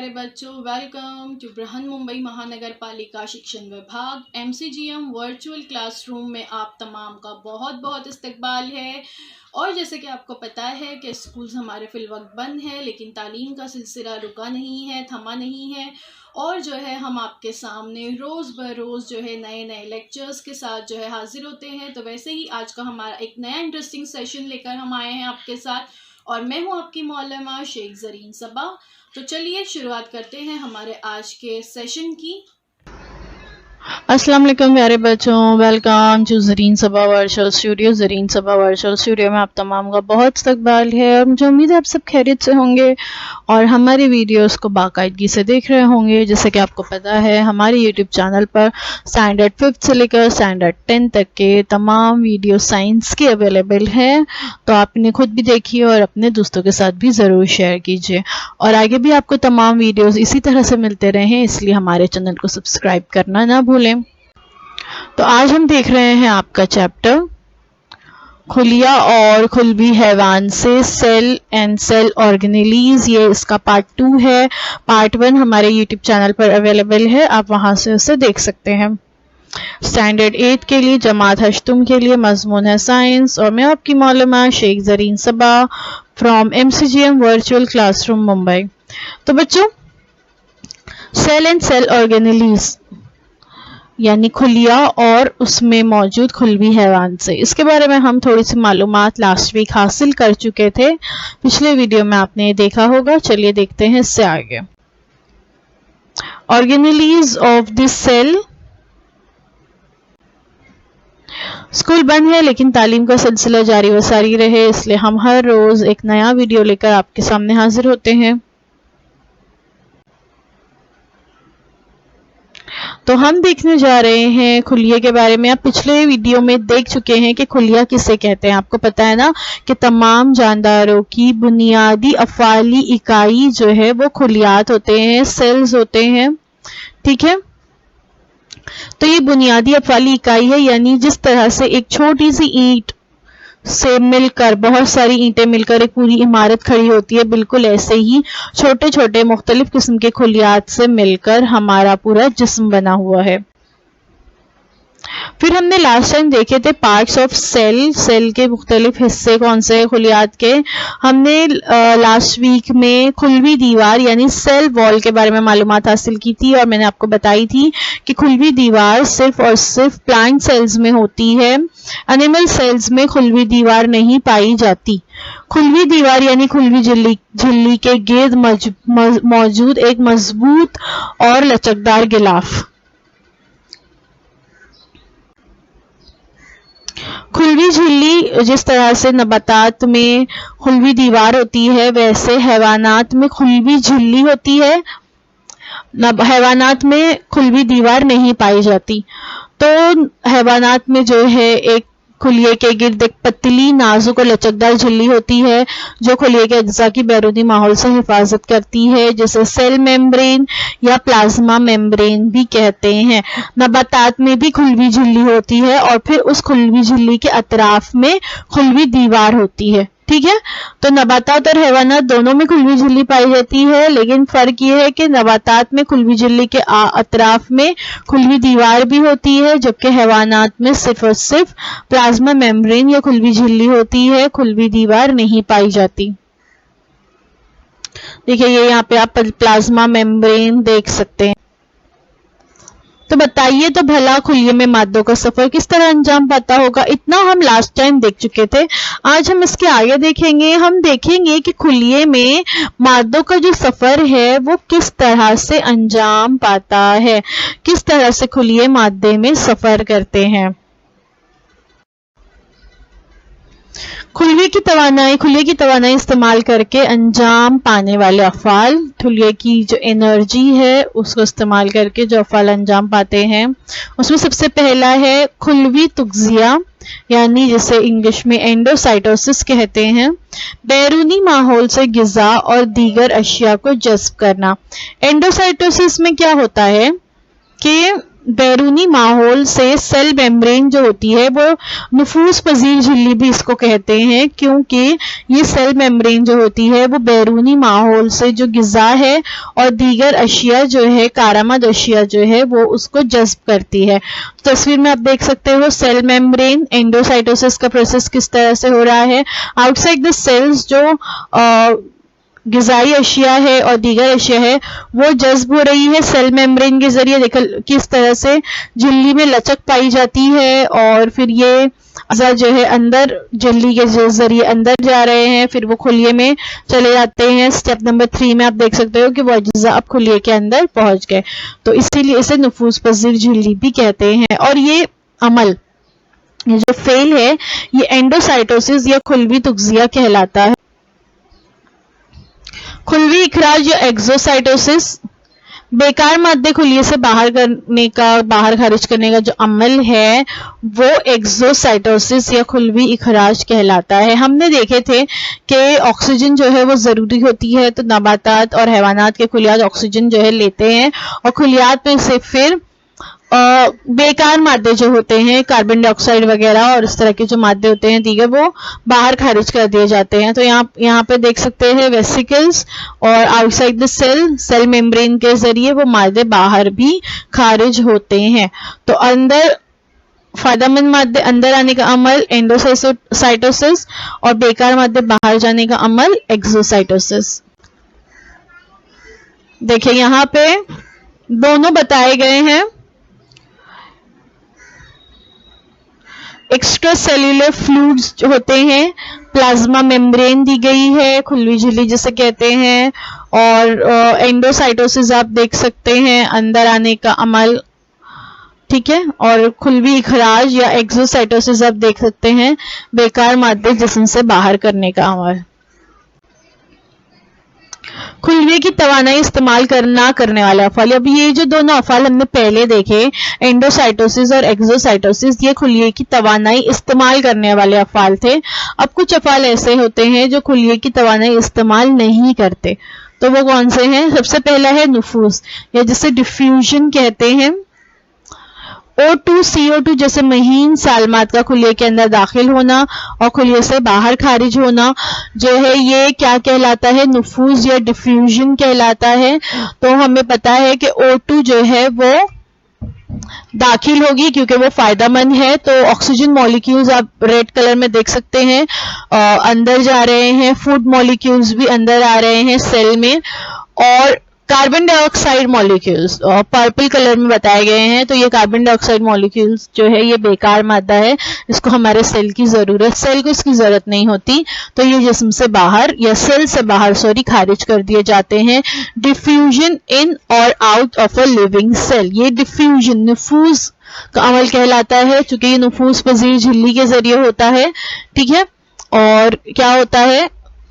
प्यारे बच्चों, welcome to Brihan Mumbai महानगर पालिका शिक्षण विभाग MCGM वर्चुअल क्लासरूम में आप तमाम का बहुत बहुत इस्तकबाल है। और जैसे कि आपको पता है कि स्कूल्स हमारे फिलवक्त बंद है, लेकिन तालीम का सिलसिला रुका नहीं है, थमा नहीं है। और जो है हम आपके सामने रोज़ बरोज़ जो है नए नए लेक्चर्स के साथ जो है हाजिर होते हैं। तो वैसे ही आज का हमारा एक नया इंटरेस्टिंग सेशन लेकर हम आए हैं आपके साथ, और मैं हूँ आपकी मौलमा शेख ज़रीन सबा। तो चलिए शुरुआत करते हैं हमारे आज के सेशन की। अस्सलाम वालेकुम प्यारे बच्चों, welcome to Zareen Saba virtual studio. Zareen Saba virtual studio में आप तमाम का बहुत इस्तकबाल है और मुझे उम्मीद है आप सब खैरियत से होंगे और हमारी वीडियोस को बाकायदगी से देख रहे होंगे। जैसे कि आपको पता है हमारे यूट्यूब चैनल पर स्टैंडर्ड 5 से लेकर स्टैंडर्ड 10 तक के तमाम वीडियो साइंस के अवेलेबल हैं, तो आप इन्हें खुद भी देखिए और अपने दोस्तों के साथ भी ज़रूर शेयर कीजिए। और आगे भी आपको तमाम वीडियोज़ इसी तरह से मिलते रहें, इसलिए हमारे चैनल को सब्सक्राइब करना ना भूलें। तो आज हम देख रहे हैं आपका चैप्टर खुलिया और खुलवी हैवान से सेल एंड सेल ऑर्गेनेलीज। ये इसका पार्ट 2 है। पार्ट 1 हमारे यूट्यूब चैनल पर अवेलेबल है, आप वहां से उसे देख सकते हैं। स्टैंडर्ड 8 के लिए जमात हश्तुम के लिए मजमून है साइंस, और मैं आपकी मौलमा Shaikh Zareen Saba from MCGM virtual classroom Mumbai. तो बच्चों, सेल एंड सेल ऑर्गेनेलीज यानी खुलिया और उसमें मौजूद खुलवी हैवान से, इसके बारे में हम थोड़ी सी मालूमात लास्ट वीक हासिल कर चुके थे। पिछले वीडियो में आपने देखा होगा। चलिए देखते हैं इससे आगे। Organelles of this cell. School बंद है लेकिन तालीम का सिलसिला जारी व सारी रहे, इसलिए हम हर रोज एक नया वीडियो लेकर आपके सामने हाजिर होते हैं। तो हम देखने जा रहे हैं खुलिये के बारे में। आप पिछले वीडियो में देख चुके हैं कि खुलिया किसे कहते हैं। आपको पता है ना कि तमाम जानदारों की बुनियादी अफाली इकाई जो है वो खुलियात होते हैं, सेल्स होते हैं। ठीक है, तो ये बुनियादी अफाली इकाई है, यानी जिस तरह से एक छोटी सी ईंट से मिलकर बहुत सारी ईंटें मिलकर एक पूरी इमारत खड़ी होती है, बिल्कुल ऐसे ही छोटे छोटे मुख्तलिफ किस्म के खुलियात से मिलकर हमारा पूरा जिस्म बना हुआ है। फिर हमने लास्ट टाइम देखे थे पार्ट्स ऑफ सेल, सेल के मुख्तलिफ हिस्से कौन से खुलियात के। हमने लास्ट वीक में खुलवी दीवार यानी सेल वॉल के बारे में मालूमात हासिल की थी, और मैंने आपको बताई थी कि खुलवी दीवार सिर्फ और सिर्फ प्लांट सेल्स में होती है, एनिमल सेल्स में खुलवी दीवार नहीं पाई जाती। खुलवी दीवार यानी खुलवी झिल्ली के गिर्द मौजूद एक मजबूत और लचकदार गिलाफ। खुलवी झिल्ली जिस तरह से नबातात में खुलवी दीवार होती है, वैसे हैवानात में खुलवी झिल्ली होती है। हैवानात में खुलवी दीवार नहीं पाई जाती। तो हैवानात में जो है एक खुलिये के गिर्द एक पतली नाजुक और लचकदार झिल्ली होती है जो खुलिये के अज्जा की बैरूनी माहौल से हिफाजत करती है, जिसे सेल मेम्ब्रेन या प्लाज्मा मेम्ब्रेन भी कहते हैं। नबातात में भी खुलवी झिल्ली होती है और फिर उस खुलवी झिल्ली के अतराफ में खुलवी दीवार होती है। ठीक है, तो नबातात और हैवानात दोनों में खुलवी झिल्ली पाई जाती है, लेकिन फर्क ये है कि नबातात में खुलवी झिल्ली के अतराफ में खुलवी दीवार भी होती है, जबकि हैवानात में सिर्फ और सिर्फ प्लाज्मा मेम्ब्रेन या खुलवी झिल्ली होती है, खुलवी दीवार नहीं पाई जाती। देखिए ये यहाँ पे आप प्लाज्मा मेम्ब्रेन देख सकते हैं। तो बताइए तो भला खुलिये में मादों का सफर किस तरह अंजाम पाता होगा। इतना हम लास्ट टाइम देख चुके थे, आज हम इसके आगे देखेंगे। हम देखेंगे कि खुलिये में मादों का जो सफर है वो किस तरह से अंजाम पाता है, किस तरह से खुलिये मादे में सफर करते हैं। खुलिये की तवानाई इस्तेमाल करके अंजाम पाने वाले अफ़ाल, खुलिये की जो एनर्जी है उसको इस्तेमाल करके जो अफ़ाल अंजाम पाते हैं, उसमें सबसे पहला है खुलवी तुग़ज़िया, यानी जिसे इंग्लिश में एंडोसाइटोसिस कहते हैं। बैरूनी माहौल से ग़िज़ा और दीगर अशिया को जज़्ब करना। एंडोसाइटोसिस में क्या होता है कि بیرونی ماحول سے سیل میمبرین جو ہوتی ہے وہ نفوذ پذیر جھلی بھی اس کو کہتے ہیں، کیونکہ یہ سیل میمبرین جو ہوتی ہے وہ بیرونی ماحول سے جو غذا ہے اور دیگر اشیاء جو ہے، کارآمد اشیاء جو ہے وہ اس کو جذب کرتی ہے۔ تصویر میں آپ دیکھ سکتے ہو سیل میمبرین اینڈوسائٹوسس کا پروسیس کس طرح سے ہو رہا ہے۔ آؤٹ سائڈ دا سیلز جو غذائی اشیاء ہے اور دیگر اشیاء ہے وہ جذب ہو رہی ہے سیل میمبرین کے ذریعے۔ دیکھو کس طرح سے جھلی میں لچک پائی جاتی ہے اور پھر یہ اجزاء جو ہے اندر جھلی کے ذریعے اندر جا رہے ہیں، پھر وہ خلیے میں چلے جاتے ہیں۔ سٹیپ نمبر 3 میں آپ دیکھ سکتے ہو کہ وہ اجزاء اب خلیے کے اندر پہنچ گئے، تو اسی لیے اسے نفوذ پذیر جھلی بھی کہتے ہیں۔ اور یہ عمل، یہ جو فعل ہے، یہ اینڈوسائٹوسس یا خلوی تغذیہ کہلاتا ہے۔ خلوی اخراج یا ایگزوسائٹوسس، بیکار مادے خلیے سے باہر خارج کرنے کا جو عمل ہے وہ ایگزوسائٹوسس یا خلوی اخراج کہلاتا ہے۔ ہم نے دیکھے تھے کہ آکسیجن جو ہے وہ ضروری ہوتی ہے، تو نباتات اور حیوانات کے خلیات آکسیجن جو ہے لیتے ہیں، اور خلیات میں سے پھر بیکار مادے جو ہوتے ہیں کاربن ڈائی آکسائڈ وغیرہ اور اس طرح کے جو مادے ہوتے ہیں دیگر وہ باہر خارج کر دیے جاتے ہیں۔ تو یہاں پہ دیکھ سکتے ہیں ویسیکلز اور outside the cell membrane کے ذریعے وہ مادے باہر بھی خارج ہوتے ہیں۔ تو اندر فائدہ مند مادے اندر آنے کا عمل اینڈوسائٹوسس اور بیکار مادے باہر جانے کا عمل ایگزوسائٹوسس۔ دیکھیں یہاں پہ دونوں بتائے گئے ہیں۔ ایکسٹرا سیلولر فلوئڈز جو ہوتے ہیں، پلازما میمبرین دی گئی ہے، خلوی جھلی جسے کہتے ہیں، اور اینڈوسائٹوسس آپ دیکھ سکتے ہیں اندر آنے کا عمل، ٹھیک ہے، اور خلوی اخراج یا ایگزوسائٹوسس آپ دیکھ سکتے ہیں بیکار مادے جسم سے باہر کرنے کا عمل۔ خلیے کی توانائی استعمال نہ کرنے والے افعال، اب یہ جو دونوں افعال ہم نے پہلے دیکھے اینڈوسائٹوسس اور ایگزوسائٹوسس، یہ خلیے کی توانائی استعمال کرنے والے افعال تھے۔ اب کچھ افعال ایسے ہوتے ہیں جو خلیے کی توانائی استعمال نہیں کرتے، تو وہ کون سے ہیں؟ سب سے پہلا ہے نفوذ، یا جسے ڈیفیوژن کہتے ہیں۔ O2 CO2 جیسے مہین سالمات کا خلیے کے اندر داخل ہونا اور خلیے سے باہر خارج ہونا جو ہے یہ کیا کہلاتا ہے؟ نفوذ یا ڈیفیوژن کہلاتا ہے۔ تو ہمیں پتا ہے کہ O2 جو ہے وہ داخل ہوگی کیونکہ وہ فائدہ مند ہے، تو آکسیجن مالیکیولز آپ ریڈ کلر میں دیکھ سکتے ہیں اندر جا رہے ہیں، فوڈ مالیکیولز بھی اندر آ رہے ہیں سیل میں، اور کاربن ڈائی آکسائڈ مالیکیولز پرپل کلر میں بتائے گئے ہیں۔ تو یہ کاربن ڈائی آکسائڈ مالیکیولز جو ہے یہ بیکار مادہ ہے، اس کو ہمارے سیل کی ضرورت، سیل کو اس کی ضرورت نہیں ہوتی، تو یہ جسم سے باہر یا سیل سے باہر خارج کر دیے جاتے ہیں۔ ڈیفیوژن ان اور out of a living cell, یہ ڈیفیوژن نفوذ کا عمل کہلاتا ہے، چونکہ یہ نفوذ پذیر جھلی کے ذریعے ہوتا ہے، ٹھیک ہے۔ اور کیا ہوتا ہے؟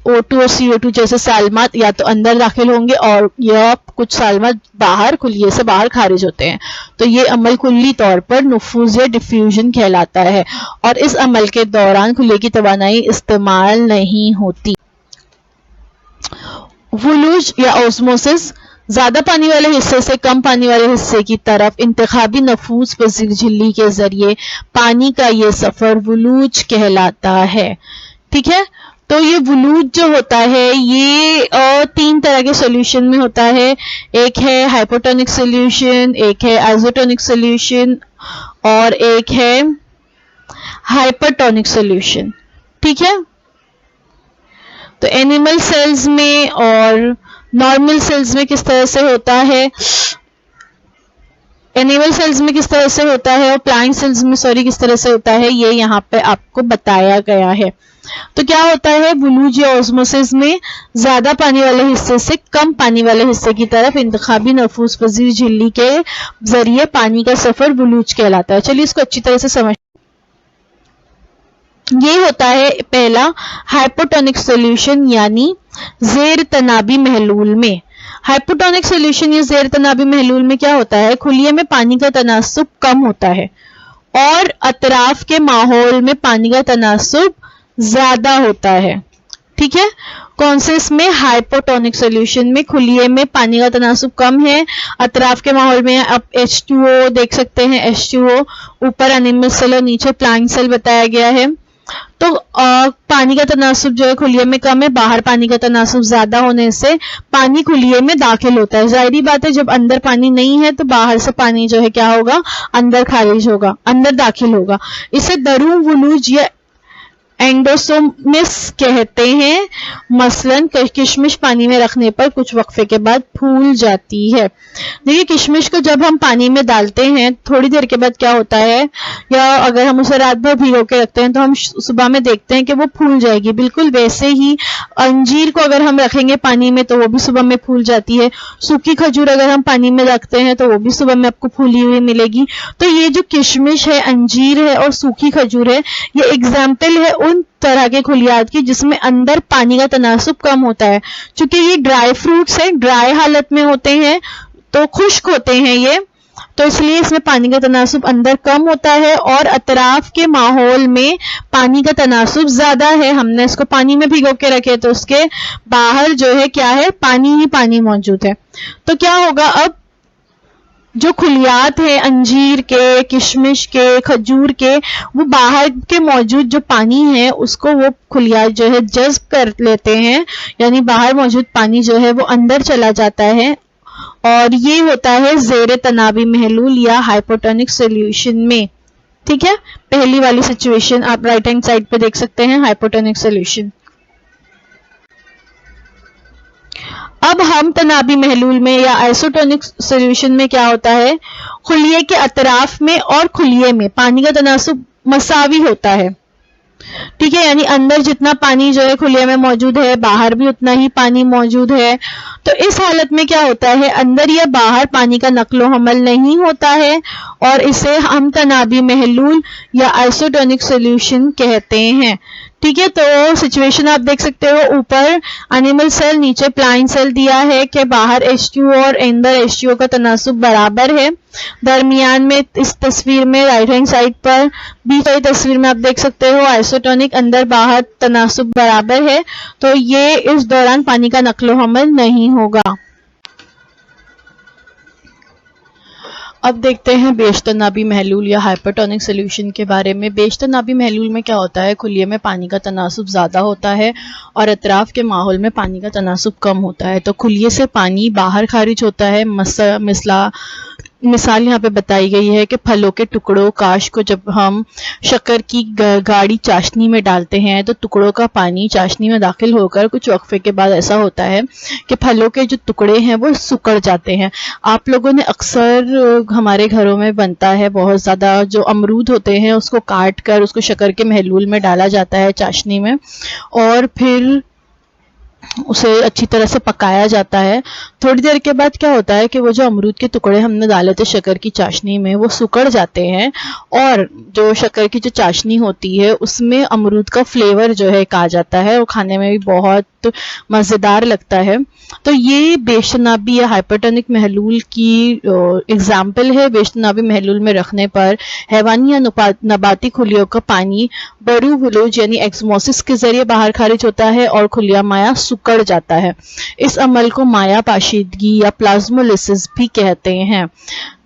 O2 اور CO2 جیسے سالمات یا تو اندر داخل ہوں گے اور یا کچھ سالمات باہر خلیے سے باہر خارج ہوتے ہیں، تو یہ عمل کلی طور پر نفوذ یا ڈیفیوژن کہلاتا ہے، اور اس عمل کے دوران خلیے کی توانائی استعمال نہیں ہوتی۔ ولوج یا اوزموسس، زیادہ پانی والے حصے سے کم پانی والے حصے کی طرف انتخابی نفوذ پذیر جھلی کے ذریعے پانی کا یہ سفر ولوج کہلاتا ہے، ٹھیک ہے۔ تو یہ ولوج جو ہوتا ہے یہ 3 طرح کے سولوشن میں ہوتا ہے، ایک ہے ہائپوٹونک سولوشن، ایک ہے آئزوٹونک سولوشن، اور ایک ہے ہائپرٹونک سولوشن، ٹھیک ہے۔ تو اینیمل سیلز میں اور نارمل سیلز میں کس طرح سے ہوتا ہے، اینیمل سیلز میں کس طرح سے ہوتا ہے اور پلانٹ سیلز میں کس طرح سے ہوتا ہے، یہ یہاں پہ آپ کو بتایا گیا ہے۔ تو کیا ہوتا ہے؟ ولوج یا اوزموسس میں زیادہ پانی والے حصے سے کم پانی والے حصے کی طرف انتخابی نفوذ پذیر جھلی کے ذریعے پانی کا سفر ولوج کہلاتا ہے۔ چلیے اس کو اچھی طرح سے سمجھ، یہ ہوتا ہے پہلا ہائپوٹونک سولوشن یعنی زیر تنابی محلول میں۔ ہائپوٹونک سولوشن یا زیر تنابی محلول میں کیا ہوتا ہے؟ خلیے میں پانی کا تناسب کم ہوتا ہے اور اطراف کے ماحول میں پانی کا تناسب زیادہ ہوتا ہے، ٹھیک ٹھیک ہے. کون سے اس میں؟ ہائپوٹونک سولوشن میں خلیے میں پانی کا تناسب کم ہے. اطراف کے ماحول میں آپ H2O دیکھ سکتے ہیں, H2O اوپر انیمل سیل اور نیچے پلانٹ سیل بتایا گیا ہے. تو پانی کا تناسب جو ہے خلیے میں کم ہے, باہر پانی کا تناسب زیادہ ہونے سے پانی خلیے میں داخل ہوتا ہے. ظاہری بات ہے جب اندر پانی نہیں ہے تو باہر سے پانی جو ہے کیا ہوگا؟ اندر خارج ہوگا, اندر داخل ہوگا. اسے دروں ولوج یا اینڈوسومس کہتے ہیں. مثلاً کشمش پانی میں رکھنے پر کچھ وقفے کے بعد پھول جاتی ہے. دیکھیے کشمش کو جب ہم پانی میں ڈالتے ہیں تھوڑی دیر کے بعد کیا ہوتا ہے, یا اگر ہم اسے رات بھر بھگو کے رکھتے ہیں تو ہم صبح میں دیکھتے ہیں کہ وہ پھول جائے گی. بالکل ویسے ہی انجیر کو اگر ہم رکھیں گے پانی میں تو وہ بھی صبح میں پھول جاتی ہے. سوکھی کھجور اگر ہم پانی میں رکھتے ہیں تو وہ بھی صبح میں آپ کو پھولی ہوئی ملے گی. تو یہ جو کشمش ہے, انجیر ہے اور سوکھی کھجور ہے, یہ ایگزامپل ہے ان طرح کے خلیات کی جس میں اندر پانی کا تناسب کم ہوتا ہے. چونکہ یہ ڈرائی فروٹس ہیں, ڈرائی حالت میں ہوتے ہیں تو خشک ہوتے ہیں یہ, تو اس لیے اس میں پانی کا تناسب اندر کم ہوتا ہے اور اطراف کے ماحول میں پانی کا تناسب زیادہ ہے. ہم نے اس کو پانی میں بھگو کے رکھے تو اس کے باہر جو ہے کیا ہے؟ پانی ہی پانی موجود ہے. تو کیا ہوگا اب؟ جو خلیات ہیں انجیر کے, کشمش کے, کھجور کے, وہ باہر کے موجود جو پانی ہے اس کو وہ خلیات جو ہے جذب کر لیتے ہیں, یعنی باہر موجود پانی جو ہے وہ اندر چلا جاتا ہے, اور یہ ہوتا ہے زیر تنابی محلول یا ہائپوٹونک سولوشن میں. ٹھیک ہے, پہلی والی سچویشن آپ رائٹ ہینڈ سائڈ پہ دیکھ سکتے ہیں, ہائپوٹونک سولوشن. اب ہم تنابی محلول میں یا آئسوٹونک سولوشن میں کیا ہوتا ہے؟ خلیے کے اطراف میں اور خلیے میں پانی کا تناسب مساوی ہوتا ہے. ٹھیک ہے, یعنی اندر جتنا پانی جو ہے خلیے میں موجود ہے باہر بھی اتنا ہی پانی موجود ہے. تو اس حالت میں کیا ہوتا ہے؟ اندر یا باہر پانی کا نقل و حمل نہیں ہوتا ہے اور اسے ہم تنابی محلول یا آئسوٹونک سولوشن کہتے ہیں. ٹھیک ہے, تو سچویشن آپ دیکھ سکتے ہو, اوپر انیمل سیل نیچے پلانٹ سیل دیا ہے کہ باہر H2O اور اندر H2O کا تناسب برابر ہے. درمیان میں اس تصویر میں رائٹ ہینڈ سائڈ پر بیچ والی تصویر میں آپ دیکھ سکتے ہو آئسوٹونک اندر باہر تناسب برابر ہے, تو یہ اس دوران پانی کا نقل و حمل نہیں ہوگا. اب دیکھتے ہیں بیش تنابی محلول یا ہائپرٹونک سولوشن کے بارے میں. بیش تنابی محلول میں کیا ہوتا ہے؟ خلیے میں پانی کا تناسب زیادہ ہوتا ہے اور اطراف کے ماحول میں پانی کا تناسب کم ہوتا ہے. تو خلیے سے پانی باہر خارج ہوتا ہے. مثال یہاں پہ بتائی گئی ہے کہ پھلوں کے ٹکڑوں کاش کو جب ہم شکر کی گاڑی چاشنی میں ڈالتے ہیں تو ٹکڑوں کا پانی چاشنی میں داخل ہو کر کچھ وقفے کے بعد ایسا ہوتا ہے کہ پھلوں کے جو ٹکڑے ہیں وہ سکڑ جاتے ہیں. آپ لوگوں نے اکثر ہمارے گھروں میں بنتا ہے بہت زیادہ, جو امرود ہوتے ہیں اس کو کاٹ کر اس کو شکر کے محلول میں ڈالا جاتا ہے چاشنی میں, اور پھر اسے اچھی طرح سے پکایا جاتا ہے. تھوڑی دیر کے بعد کیا ہوتا ہے کہ وہ جو امرود کے ٹکڑے ہم نے ڈالے تھے شکر کی چاشنی میں وہ سکڑ جاتے ہیں, اور جو شکر کی جو چاشنی ہوتی ہے اس میں امرود کا فلیور جو ہے آ جاتا ہے, اور کھانے میں بھی بہت مزیدار لگتا ہے. تو یہ بیش تنابی یا ہائپرٹونک محلول کی اگزامپل ہے. بیش تنابی محلول میں رکھنے پر حیوانی یا نباتی خلیوں کا پانی برو ولوج یعنی ایکسموسس کے ذریعے باہر خارج ہوتا ہے اور خلیہ مائع سکڑ جاتا ہے. اس عمل کو مائع پاشیدگی یا پلازمولیسس بھی کہتے ہیں.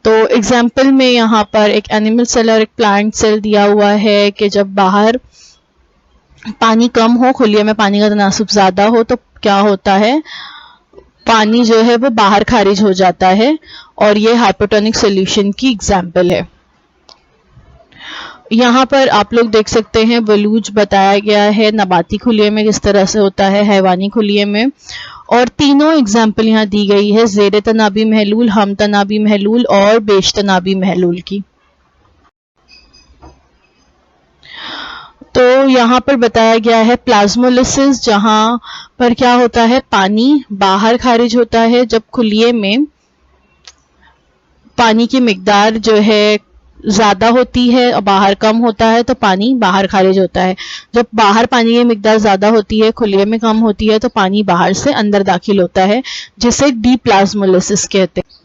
تو ایگزامپل میں یہاں پر ایک اینیمل سیل اور ایک پلانٹ سیل دیا ہوا ہے کہ جب باہر پانی کم ہو, خلیے میں پانی کا تناسب زیادہ ہو تو کیا ہوتا ہے؟ پانی جو ہے وہ باہر خارج ہو جاتا ہے, اور یہ ہائپرٹونک سولوشن کی ایگزامپل ہے. یہاں پر آپ لوگ دیکھ سکتے ہیں ولوج بتایا گیا ہے نباتی خلیے میں کس طرح سے ہوتا ہے, حیوانی خلیے میں, اور تینوں ایگزامپل یہاں دی گئی ہے زیر تنابی محلول, ہم تنابی محلول اور بیش تنابی محلول کی. تو یہاں پر بتایا گیا ہے پلازمولیسس, جہاں پر کیا ہوتا ہے پانی باہر خارج ہوتا ہے. جب خلیے میں پانی کی مقدار جو ہے زیادہ ہوتی ہے اور باہر کم ہوتا ہے تو پانی باہر خارج ہوتا ہے. جب باہر پانی کی مقدار زیادہ ہوتی ہے خلیے میں کم ہوتی ہے تو پانی باہر سے اندر داخل ہوتا ہے, جسے ڈی پلازمولیسس کہتے ہیں.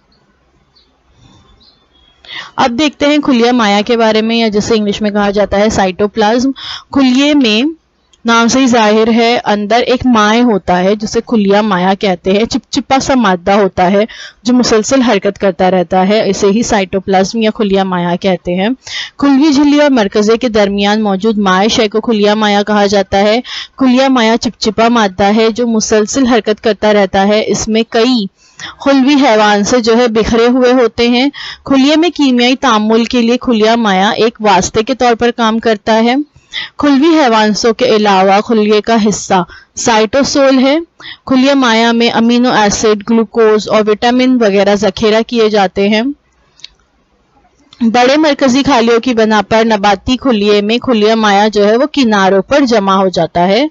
اب دیکھتے ہیں خلیہ مائع کے بارے میں, یا جسے انگلش میں کہا جاتا ہے سائٹوپلازم. خلیے میں नाम से ही जाहिर है अंदर एक माय होता है जिसे खुलिया माया कहते हैं। चिपचिपा सा मादा होता है जो मुसलसल हरकत करता रहता है, इसे ही साइटोप्लाज्म या खुलिया माया कहते हैं। खुलवी झिल्ली और मरकजे के दरमियान मौजूद माय शय को खुलिया माया कहा जाता है। खुलिया माया चिपचिपा मादा है जो मुसलसल हरकत करता रहता है। इसमें कई खुलवी हैवान से जो है बिखरे हुए होते हैं। खुलिये में कीमियाई तामुल के लिए खुलिया माया एक वास्ते के तौर पर काम करता है। खुलवी हैवानों के अलावा खुलिये का हिस्सा साइटोसोल है। खुलिया माया में अमीनो एसिड, ग्लूकोज और विटामिन वगैरह जखीरा किए जाते हैं। बड़े मरकजी खालियों की बना पर नबाती खुलिये में खुलिया माया जो है वो किनारों पर जमा हो जाता है।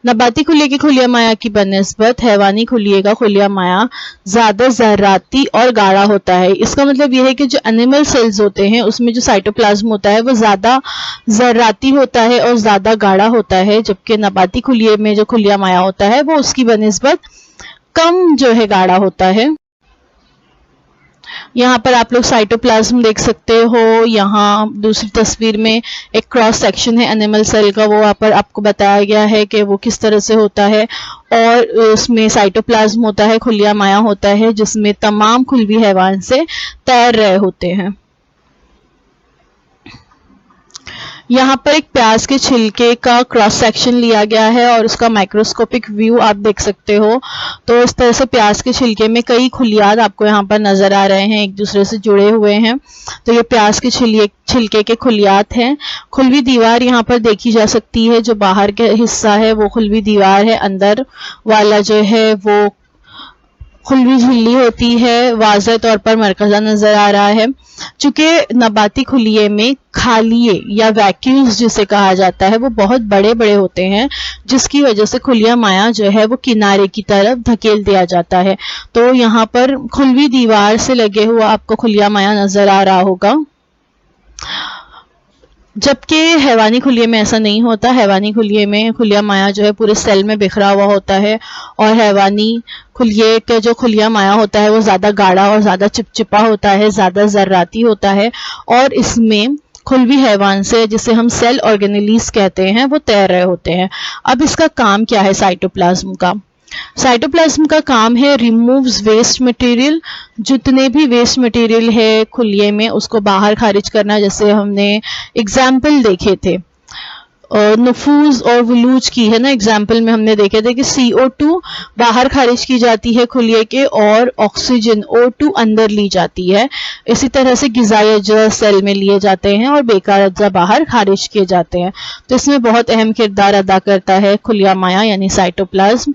नबाती खुलिये की खुलिया माया की बनिस्बत हैवानी खुलिये का खुलिया माया ज्यादा ज़र्राती और गाढ़ा होता है। इसका मतलब यह है कि जो एनिमल सेल्स होते हैं उसमें जो साइटोप्लाज्म होता है वो ज्यादा ज़र्राती होता है और ज्यादा गाढ़ा होता है, जबकि नबाती खुलिये में जो खुलिया माया होता है वो उसकी बनिस्बत कम जो है गाढ़ा होता है। यहाँ पर आप लोग साइटोप्लाज्म देख सकते हो। यहाँ दूसरी तस्वीर में एक क्रॉस सेक्शन है एनिमल सेल का, वो यहाँ पर आपको बताया गया है कि वो किस तरह से होता है। और उसमें साइटोप्लाज्म होता है, खुलिया माया होता है जिसमें तमाम खुलवी हैवान से तैर रहे होते हैं। यहाँ पर एक प्याज के छिलके का क्रॉस सेक्शन लिया गया है और उसका माइक्रोस्कोपिक व्यू आप देख सकते हो। तो इस तरह से प्याज के छिलके में कई खुलियात आपको यहाँ पर नजर आ रहे हैं, एक दूसरे से जुड़े हुए हैं। तो ये प्याज के छिलके के खुलियात हैं। खुलवी दीवार यहाँ पर देखी जा सकती है। जो बाहर का हिस्सा है वो खुलवी दीवार है, अंदर वाला जो है वो खुलवी झिल्ली होती है। वाज़ह तौर पर मरकज़ा नजर आ रहा है। चूंकि नबाती खुलिये में खालिये या वैक्यूल्स जिसे कहा जाता है वो बहुत बड़े बड़े होते हैं, जिसकी वजह से खुलिया माया जो है वो किनारे की तरफ धकेल दिया जाता है। तो यहाँ पर खुलवी दीवार से लगे हुआ आपको खुलिया माया नजर आ रहा होगा, जबकि हैवानी खुलिये में ऐसा नहीं होता। हैवानी खुलिये में खुलिया माया जो है पूरे सेल में बिखरा हुआ होता है और हैवानी खुलिये का जो खुलिया माया होता है वो ज्यादा गाढ़ा और ज्यादा चिपचिपा होता है, ज्यादा ज़र्राती होता है। और इसमें खुलवी हैवान से जिसे हम सेल ऑर्गेनेलीज कहते हैं वो तैर रहे होते हैं। अब इसका काम क्या है साइटोप्लाज्म का? साइटोप्लाज्म का काम है रिमूव्स वेस्ट मटेरियल। जितने भी वेस्ट मटेरियल है खुलिये में उसको बाहर खारिज करना। जैसे हमने एग्जाम्पल देखे थे नफूज और वलूज की, है ना। एग्जाम्पल में हमने देखे थे कि CO2 बाहर खारिज की जाती है खुलिये के और ऑक्सीजन O2 अंदर ली जाती है। इसी तरह से ग़िज़ाई अज्जा सेल में लिए जाते हैं और बेकार अज्जा बाहर खारिज किए जाते हैं। तो इसमें बहुत अहम किरदार अदा करता है खुलिया माया यानी साइटोप्लाज्म।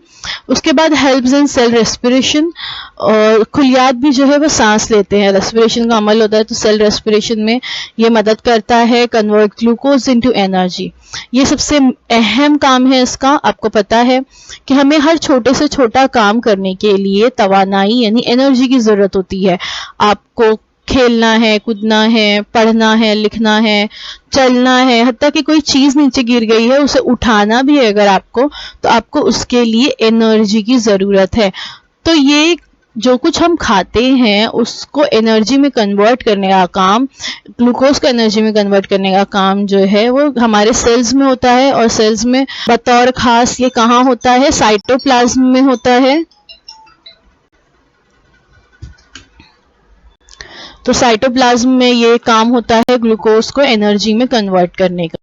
उसके बाद हेल्प्स इन सेल रेस्पिरेशन। और खुलियात भी जो है वो सांस लेते हैं, रेस्पिरेशन का अमल होता है, तो सेल रेस्पिरेशन में ये मदद करता है। कन्वर्ट ग्लूकोज इनटू एनर्जी, ये सबसे अहम काम है इसका। आपको पता है कि हमें हर छोटे से छोटा काम करने के लिए तवानाई यानी एनर्जी की जरूरत होती है। आपको खेलना है, कूदना है, पढ़ना है, लिखना है, चलना है, हत्ता कि कोई चीज नीचे गिर गई है उसे उठाना भी है अगर आपको, तो आपको उसके लिए एनर्जी की जरूरत है। तो ये जो कुछ हम खाते हैं उसको एनर्जी में कन्वर्ट करने का काम, ग्लूकोज को एनर्जी में कन्वर्ट करने का काम जो है वो हमारे सेल्स में होता है। और सेल्स में बतौर खास ये कहाँ होता है? साइटोप्लाज्म में होता है। तो साइटोप्लाज्म में ये काम होता है ग्लूकोज को एनर्जी में कन्वर्ट करने का।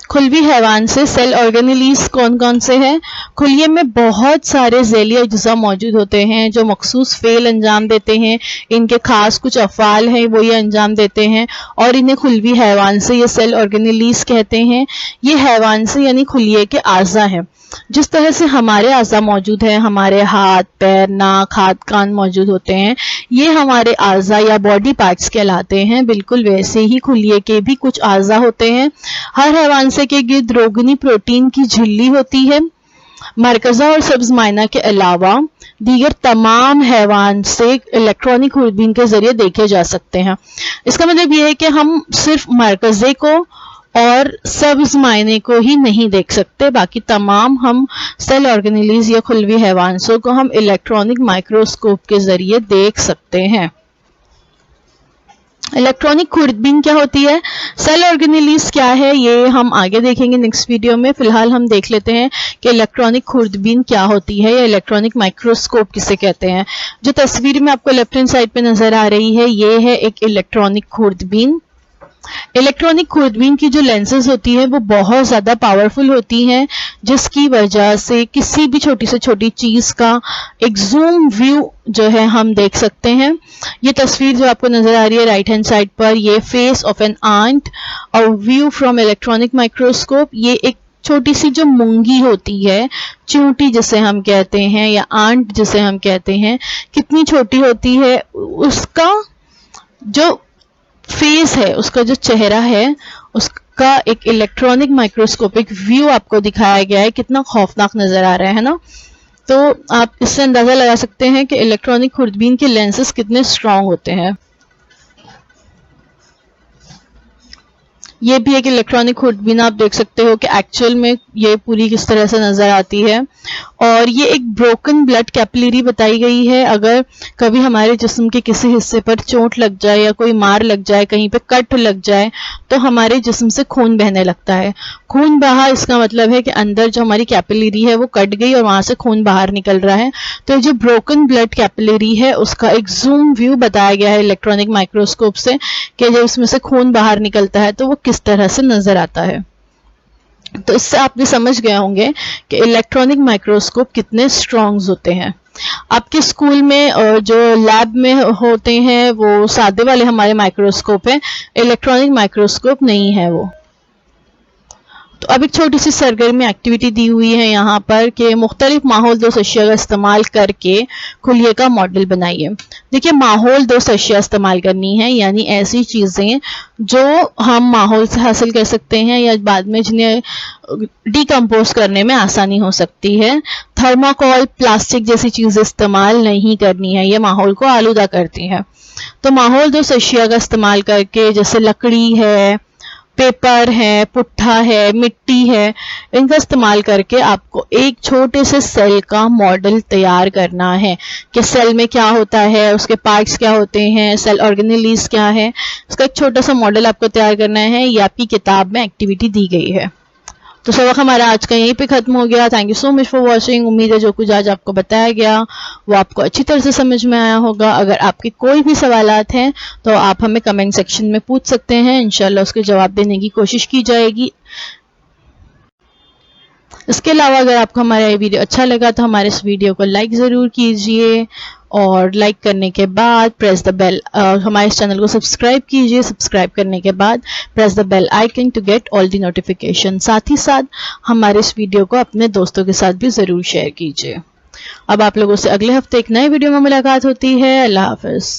खुलवी हैवान से सेल ऑर्गेनेलीज कौन कौन से हैं? खुलिये में बहुत सारे झैली अज्जा मौजूद होते हैं जो मखसूस फेल अंजाम देते हैं। इनके खास कुछ अफ़ाल हैं वो ये अंजाम देते हैं और इन्हें खुलवी हैवान से ये सेल ऑर्गेनेलीज कहते हैं। ये हैवान से यानी खुलिये के आज़ा हैं। जिस तरह से हमारे आज़ा मौजूद हैं, हमारे हाथ, पैर, नाक, हाथ, कान मौजूद होते हैं, ये हमारे आज़ा या बॉडी पार्ट्स कहलाते हैं। बिल्कुल वैसे ही खुलिये के भी कुछ आज़ा होते हैं। हर हैवान से के गिर्द रोगनी प्रोटीन की झिल्ली होती है। मरकज़ा और सब्ज मायना के अलावा दीगर तमाम हैवान से इलेक्ट्रॉनिक दूरबीन के जरिए देखे जा सकते हैं। इसका मतलब यह है कि हम सिर्फ मरकज़े को और सब्ज मायने को ही नहीं देख सकते, बाकी तमाम हम सेल ऑर्गेनेलीज या खुलवी हैवानों को हम इलेक्ट्रॉनिक माइक्रोस्कोप के जरिए देख सकते हैं। इलेक्ट्रॉनिक खुर्दबीन क्या होती है, सेल ऑर्गेनेलीज क्या है, ये हम आगे देखेंगे नेक्स्ट वीडियो में। फिलहाल हम देख लेते हैं कि इलेक्ट्रॉनिक खुर्दबीन क्या होती है या इलेक्ट्रॉनिक माइक्रोस्कोप किसे कहते हैं। जो तस्वीर में आपको लेफ्ट हैंड साइड पे नजर आ रही है, ये है एक इलेक्ट्रॉनिक खुर्दबीन। इलेक्ट्रॉनिक खुर्दबीन की जो लेंसेज होती है वो बहुत ज़्यादा पावरफुल होती हैं, जिसकी वजह से किसी भी छोटी से छोटी चीज़ का एक जूम व्यू जो है हम देख सकते हैं। ये तस्वीर जो आपको नज़र आ रही है राइट हैंड साइड पर, ये फेस ऑफ एन आंट और व्यू फ्रॉम इलेक्ट्रॉनिक माइक्रोस्कोप। ये एक छोटी सी जो मूंगी होती है, चूंटी जिसे हम कहते हैं या आंट जिसे हम कहते हैं, कितनी छोटी होती है, उसका जो फेस है, उसका जो चेहरा है, उसका एक इलेक्ट्रॉनिक माइक्रोस्कोपिक व्यू आपको दिखाया गया है। कितना खौफनाक नजर आ रहा है ना। तो आप इससे अंदाजा लगा सकते हैं कि इलेक्ट्रॉनिक खुर्दबीन के लेंसेस कितने स्ट्रांग होते हैं। ये भी एक इलेक्ट्रॉनिक खुर्दबीन आप देख सकते हो कि एक्चुअल में ये पूरी किस तरह से नजर आती है। और ये एक ब्रोकन ब्लड कैपिलरी बताई गई है। अगर कभी हमारे जिस्म के किसी हिस्से पर चोट लग जाए या कोई मार लग जाए, कहीं पे कट लग जाए, तो हमारे जिस्म से खून बहने लगता है। खून बहा इसका मतलब है कि अंदर जो हमारी कैपिलरी है वो कट गई और वहां से खून बाहर निकल रहा है। तो ये जो ब्रोकन ब्लड कैपिलरी है उसका एक जूम व्यू बताया गया है इलेक्ट्रॉनिक माइक्रोस्कोप से कि जब इसमें से खून बाहर निकलता है तो वो किस तरह से नजर आता है। तो इससे आप भी समझ गए होंगे कि इलेक्ट्रॉनिक माइक्रोस्कोप कितने स्ट्रॉन्ग होते हैं। आपके स्कूल में जो लैब में होते हैं वो सादे वाले हमारे माइक्रोस्कोप हैं, इलेक्ट्रॉनिक माइक्रोस्कोप नहीं है वो। तो अब एक छोटी सी सरगर्मी एक्टिविटी दी हुई है यहाँ पर कि मुख्तलिफ माहौल दोस्त अशिया का इस्तेमाल करके खुलिये का मॉडल बनाइए। देखिए, माहौल दोस्त अशिया इस्तेमाल करनी है, यानी ऐसी चीज़ें जो हम माहौल से हासिल कर सकते हैं या बाद में जिन्हें डिकम्पोज करने में आसानी हो सकती है। थर्माकोल, प्लास्टिक जैसी चीज़ें इस्तेमाल नहीं करनी है, ये माहौल को आलूदा करती है। तो माहौल दोस्त अशिया का इस्तेमाल करके, जैसे लकड़ी है, पेपर है, पुट्ठा है, मिट्टी है, इनका इस्तेमाल करके आपको एक छोटे से सेल का मॉडल तैयार करना है कि सेल में क्या होता है, उसके पार्ट्स क्या होते हैं, सेल ऑर्गेनेलीज क्या है। इसका एक छोटा सा मॉडल आपको तैयार करना है। ये आपकी किताब में एक्टिविटी दी गई है। तो सबक हमारा आज का यहीं पे खत्म हो गया। Thank you so much for watching. उम्मीद है जो कुछ आज आपको बताया गया वो आपको अच्छी तरह से समझ में आया होगा। अगर आपके कोई भी सवालात हैं तो आप हमें कमेंट सेक्शन में पूछ सकते हैं, इंशाल्लाह उसके जवाब देने की कोशिश की जाएगी। इसके अलावा अगर आपको हमारा ये वीडियो अच्छा लगा तो हमारे इस वीडियो को लाइक ज़रूर कीजिए और लाइक करने के बाद प्रेस द बेल, हमारे इस चैनल को सब्सक्राइब कीजिए। सब्सक्राइब करने के बाद press the bell icon to get all the notification. साथ ही साथ हमारे इस वीडियो को अपने दोस्तों के साथ भी ज़रूर शेयर कीजिए। अब आप लोगों से अगले हफ्ते एक नए वीडियो में मुलाकात होती है। अल्लाह हाफ़िज़।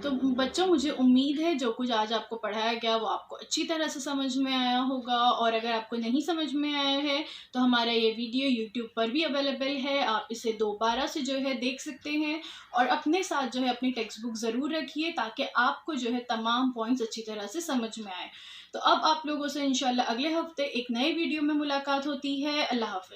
तो बच्चों, मुझे उम्मीद है जो कुछ आज आपको पढ़ाया गया वो आपको अच्छी तरह से समझ में आया होगा। और अगर आपको नहीं समझ में आया है तो हमारा ये वीडियो YouTube पर भी अवेलेबल है, आप इसे दोबारा से जो है देख सकते हैं। और अपने साथ जो है अपनी टेक्स्ट बुक ज़रूर रखिए ताकि आपको जो है तमाम पॉइंट्स अच्छी तरह से समझ में आए। तो अब आप लोगों से इंशाल्लाह अगले हफ्ते एक नए वीडियो में मुलाकात होती है। अल्लाह हाफ़िज़।